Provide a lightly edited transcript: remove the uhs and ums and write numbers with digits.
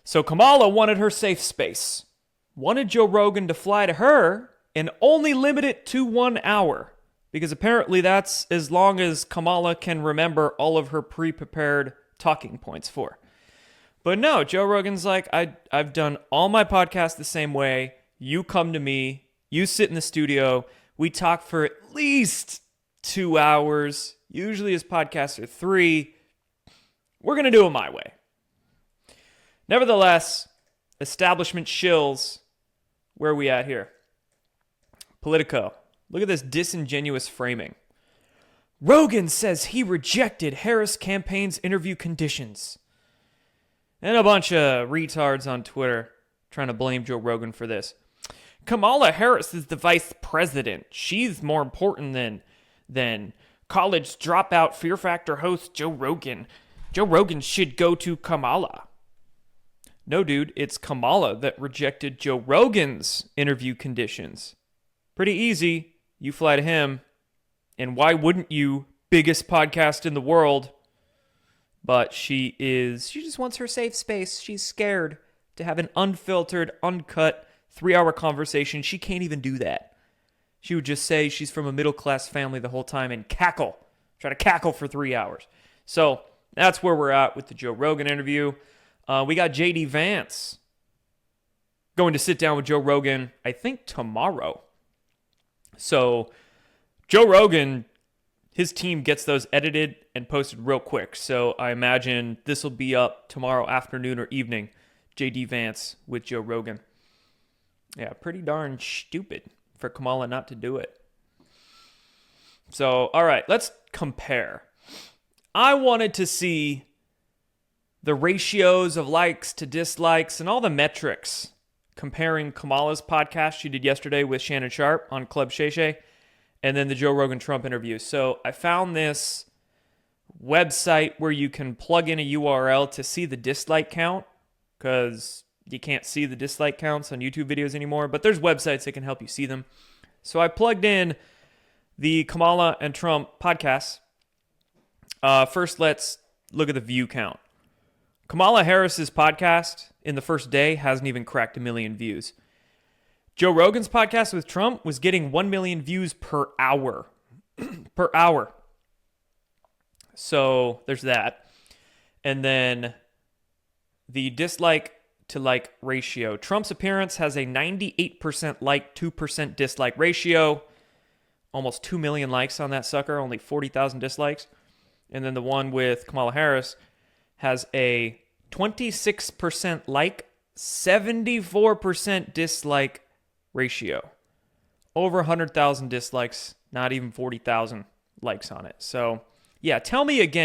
So Kamala wanted her safe space, wanted Joe Rogan to fly to her and only limit it to 1 hour, because apparently that's as long as Kamala can remember all of her pre-prepared talking points for. But no, Joe Rogan's like, I've done all my podcasts the same way. You come to me, you sit in the studio, we talk for at least 2 hours. Usually his podcasts are 3. We're going to do it my way. Nevertheless, establishment shills. Where are we at here? Politico. Look at this disingenuous framing. Rogan says he rejected Harris campaign's interview conditions. And a bunch of retards on Twitter trying to blame Joe Rogan for this. Kamala Harris is the vice president. She's more important than college dropout Fear Factor host Joe Rogan. Joe Rogan should go to Kamala. No, dude, it's Kamala that rejected Joe Rogan's interview conditions. Pretty easy. You fly to him. And why wouldn't you? Biggest podcast in the world. But she just wants her safe space. She's scared to have an unfiltered, uncut, 3-hour conversation. She can't even do that. She would just say she's from a middle-class family the whole time and cackle. Try to cackle for 3 hours. So that's where we're at with the Joe Rogan interview. We got J.D. Vance going to sit down with Joe Rogan, I think, tomorrow. So Joe Rogan, his team gets those edited and posted real quick. So I imagine this will be up tomorrow afternoon or evening. J.D. Vance with Joe Rogan. Yeah, pretty darn stupid for Kamala not to do it. So, all right, let's compare. I wanted to see the ratios of likes to dislikes and all the metrics comparing Kamala's podcast she did yesterday with Shannon Sharp on Club Shay Shay and then the Joe Rogan Trump interview. So I found this website where you can plug in a URL to see the dislike count, because you can't see the dislike counts on YouTube videos anymore, but there's websites that can help you see them. So I plugged in the Kamala and Trump podcasts. First, let's look at the view count. Kamala Harris's podcast in the first day hasn't even cracked 1 million views. Joe Rogan's podcast with Trump was getting 1 million views per hour. Per hour. So there's that. And then the dislike to like ratio. Trump's appearance has a 98% like, 2% dislike ratio. Almost 2 million likes on that sucker, only 40,000 dislikes. And then the one with Kamala Harris has a 26% like, 74% dislike ratio. Over 100,000 dislikes, not even 40,000 likes on it. So, yeah, tell me again.